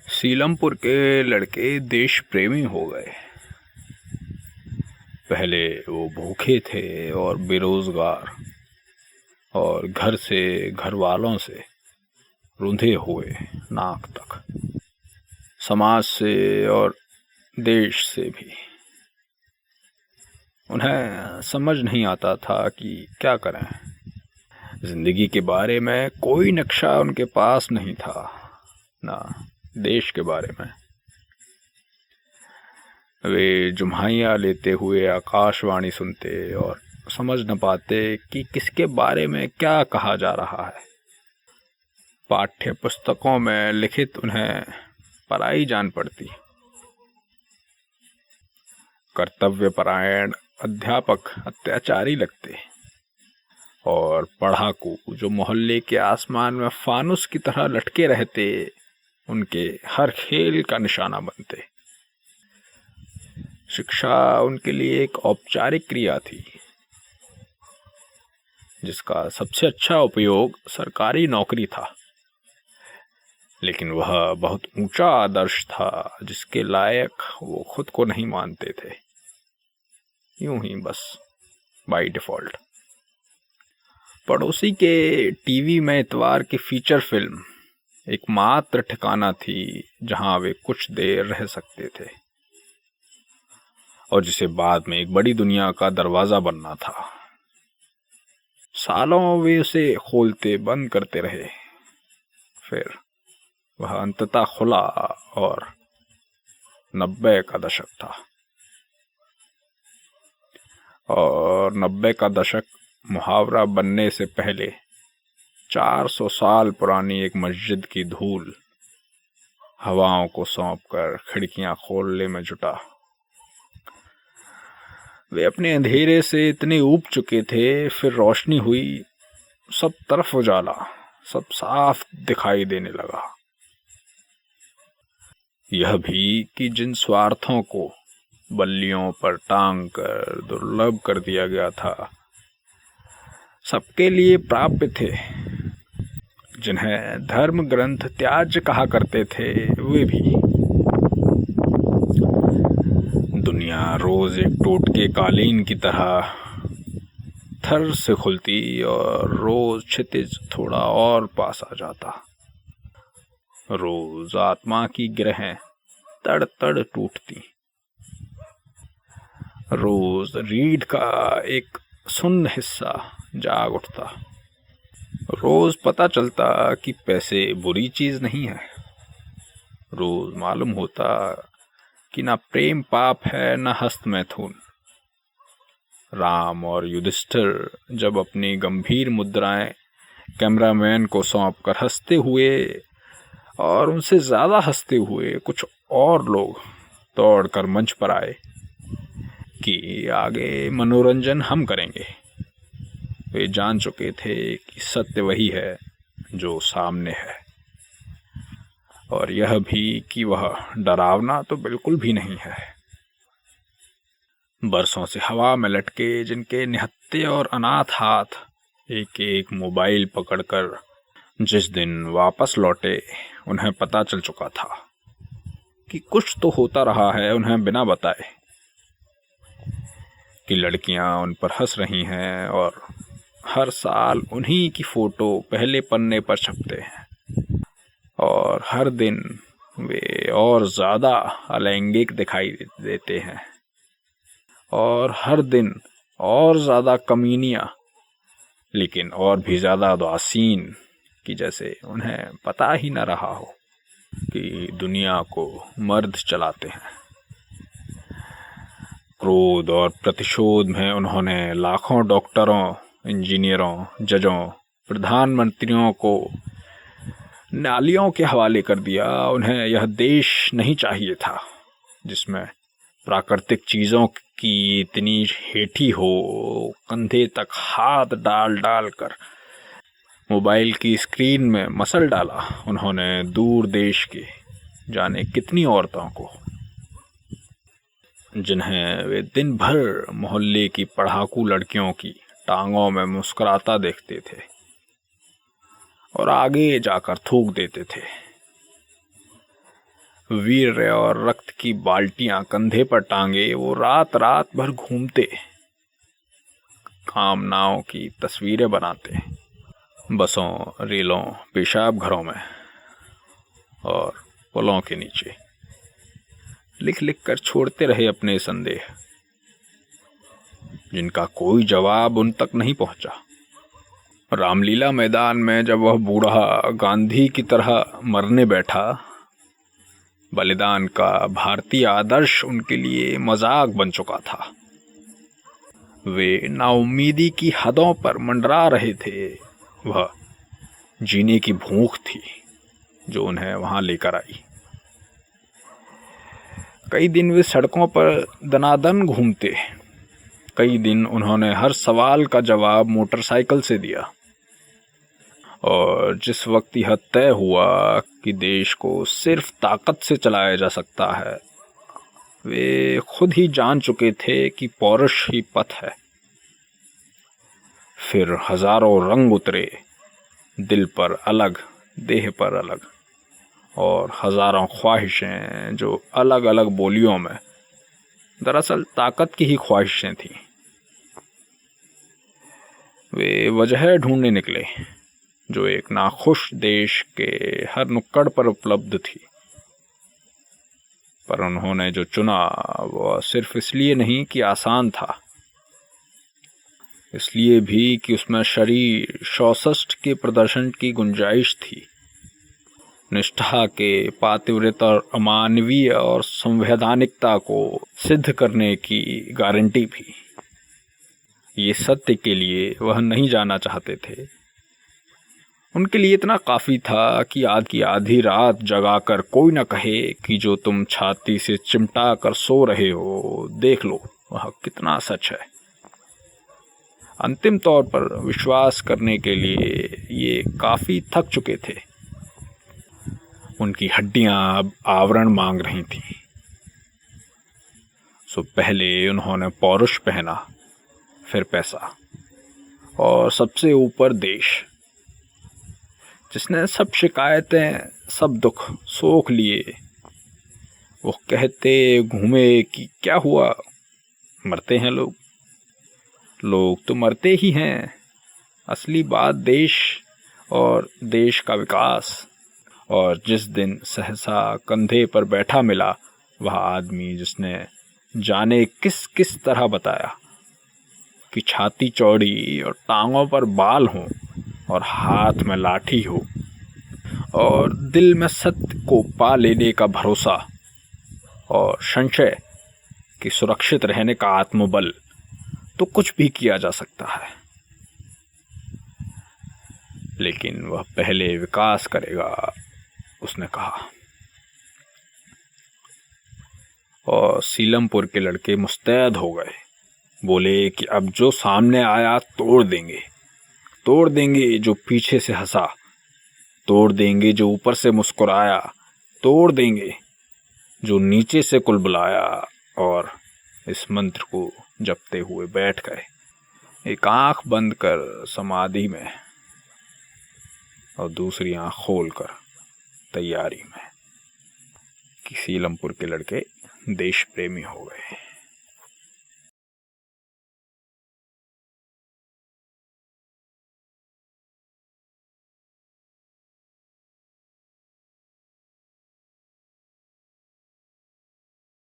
सीलमपुर के लड़के देश प्रेमी हो गए। पहले वो भूखे थे और बेरोजगार और घर से घर वालों से रूंधे हुए नाक तक, समाज से और देश से भी। उन्हें समझ नहीं आता था कि क्या करें। जिंदगी के बारे में कोई नक्शा उनके पास नहीं था, ना देश के बारे में। वे जुम्हाइयाँ लेते हुए आकाशवाणी सुनते और समझ न पाते कि किसके बारे में क्या कहा जा रहा है। पाठ्य पुस्तकों में लिखित उन्हें पराई जान पड़ती। कर्तव्यपरायण अध्यापक अत्याचारी लगते और पढ़ाकू जो मोहल्ले के आसमान में फानुस की तरह लटके रहते उनके हर खेल का निशाना बनते। शिक्षा उनके लिए एक औपचारिक क्रिया थी जिसका सबसे अच्छा उपयोग सरकारी नौकरी था, लेकिन वह बहुत ऊंचा आदर्श था जिसके लायक वो खुद को नहीं मानते थे। यूं ही बस बाय डिफॉल्ट। पड़ोसी के टीवी में इतवार की फीचर फिल्म एकमात्र ठिकाना थी जहां वे कुछ देर रह सकते थे और जिसे बाद में एक बड़ी दुनिया का दरवाजा बनना था। सालों वे उसे खोलते बंद करते रहे, फिर वह अंततः खुला और 90 का दशक था। और 90 का दशक मुहावरा बनने से पहले 400 साल पुरानी एक मस्जिद की धूल हवाओं को सौंपकर खिड़कियां खोलने में जुटा। वे अपने अंधेरे से इतने ऊब चुके थे, फिर रोशनी हुई, सब तरफ उजाला, सब साफ दिखाई देने लगा। यह भी कि जिन स्वार्थों को बल्लियों पर टांग कर दुर्लभ कर दिया गया था, सबके लिए प्राप्य थे। जिन्हें धर्म ग्रंथ त्याज्य कहा करते थे, वे भी। दुनिया रोज एक टोटके कालीन की तरह थर से खुलती और रोज क्षितिज थोड़ा और पास आ जाता। रोज आत्मा की ग्रहें तड़ तड़ टूटती। रोज रीढ़ का एक सुन्न हिस्सा जाग उठता। रोज पता चलता कि पैसे बुरी चीज नहीं है। रोज मालूम होता कि ना प्रेम पाप है, ना हस्त मैथुन। राम और युधिष्ठिर जब अपनी गंभीर मुद्राएं कैमरामैन को सौंपकर हंसते हुए और उनसे ज्यादा हंसते हुए कुछ और लोग दौड़कर मंच पर आए कि आगे मनोरंजन हम करेंगे, वे जान चुके थे कि सत्य वही है जो सामने है, और यह भी कि वह डरावना तो बिल्कुल भी नहीं है। बरसों से हवा में लटके जिनके निहत्थे और अनाथ हाथ एक एक मोबाइल पकड़कर जिस दिन वापस लौटे, उन्हें पता चल चुका था कि कुछ तो होता रहा है उन्हें बिना बताए, कि लड़कियां उन पर हंस रही हैं और हर साल उन्हीं की फोटो पहले पन्ने पर छपते हैं, और हर दिन वे और ज्यादा अलैंगिक दिखाई देते हैं, और हर दिन और ज्यादा कमीनियां, लेकिन और भी ज्यादा उदासीन, कि जैसे उन्हें पता ही न रहा हो कि दुनिया को मर्द चलाते हैं। क्रोध और प्रतिशोध में उन्होंने लाखों डॉक्टरों, इंजीनियरों, जजों, प्रधानमंत्रियों को नालियों के हवाले कर दिया। उन्हें यह देश नहीं चाहिए था जिसमें प्राकृतिक चीजों की इतनी हेठी हो। कंधे तक हाथ डाल डाल कर मोबाइल की स्क्रीन में मसल डाला उन्होंने दूर देश के जाने कितनी औरतों को, जिन्हें वे दिन भर मोहल्ले की पढ़ाकू लड़कियों की टांगों में मुस्कुराता देखते थे और आगे जाकर थूक देते थे। वीर और रक्त की बाल्टियां कंधे पर टांगे वो रात रात भर घूमते, कामनाओं की तस्वीरें बनाते, बसों, रेलों, पेशाब घरों में और पुलों के नीचे लिख लिख कर छोड़ते रहे अपने संदेह, जिनका कोई जवाब उन तक नहीं पहुंचा। रामलीला मैदान में जब वह बूढ़ा गांधी की तरह मरने बैठा, बलिदान का भारतीय आदर्श उनके लिए मजाक बन चुका था। वे नाउम्मीदी की हदों पर मंडरा रहे थे। वह जीने की भूख थी जो उन्हें वहां लेकर आई। कई दिन वे सड़कों पर दनादन घूमते। कई दिन उन्होंने हर सवाल का जवाब मोटरसाइकिल से दिया। और जिस वक्त यह तय हुआ कि देश को सिर्फ ताकत से चलाया जा सकता है, वे खुद ही जान चुके थे कि पौरुष ही पथ है। फिर हजारों रंग उतरे, दिल पर अलग, देह पर अलग, और हजारों ख्वाहिशें जो अलग अलग बोलियों में दरअसल ताकत की ही ख्वाहिशें थीं। वे वजह ढूंढने निकले जो एक नाखुश देश के हर नुक्कड़ पर उपलब्ध थी। पर उन्होंने जो चुना वह सिर्फ इसलिए नहीं कि आसान था, इसलिए भी कि उसमें शरीर शौसष्ट के प्रदर्शन की गुंजाइश थी, निष्ठा के, पातिव्रता और अमानवीय और संवैधानिकता को सिद्ध करने की गारंटी भी। ये सत्य के लिए वह नहीं जाना चाहते थे। उनके लिए इतना काफी था कि आधी रात जगाकर कोई न कहे कि जो तुम छाती से चिमटा कर सो रहे हो, देख लो वह कितना सच है। अंतिम तौर पर विश्वास करने के लिए ये काफी थक चुके थे। उनकी हड्डियां अब आवरण मांग रही थीं। सो पहले उन्होंने पौरुष पहना, फिर पैसा, और सबसे ऊपर देश, जिसने सब शिकायतें, सब दुख सोख लिए। वो कहते घूमे कि क्या हुआ, मरते हैं लोग, लोग तो मरते ही हैं, असली बात देश और देश का विकास। और जिस दिन सहसा कंधे पर बैठा मिला वह आदमी जिसने जाने किस किस तरह बताया कि छाती चौड़ी और टांगों पर बाल हों और हाथ में लाठी हो, और दिल में सत्य को पा लेने का भरोसा और संशय कि सुरक्षित रहने का आत्मबल, तो कुछ भी किया जा सकता है। लेकिन वह पहले विकास करेगा, उसने कहा। और सीलमपुर के लड़के मुस्तैद हो गए। बोले कि अब जो सामने आया तोड़ देंगे जो पीछे से हंसा, तोड़ देंगे जो ऊपर से मुस्कुराया, तोड़ देंगे जो नीचे से कुलबुलाया। और इस मंत्र को जपते हुए बैठ गए, एक आंख बंद कर समाधि में और दूसरी आंख खोलकर तैयारी में, कि सीलमपुर के लड़के देश प्रेमी हो गए।